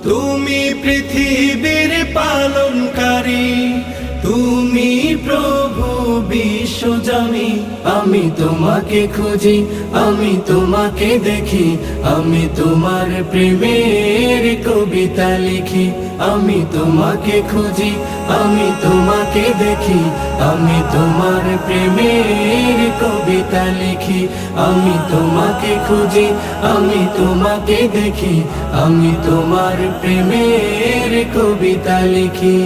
তুমি পৃথিবীর পালনকারী, তুমি প্রভু বিশ্বজামি। আমি তোমাকে খুঁজি, আমি তোমাকে দেখি, আমি তোমার প্রেমের কবিতা লিখি। আমি তোমাকে খুঁজি, আমি তোমাকে দেখি, আমি তোমার প্রেমের কবিতা লিখি। আমি তোমাকে খুঁজি, আমি তোমাকে দেখি, আমি তোমার প্রেমের কবিতা লিখি।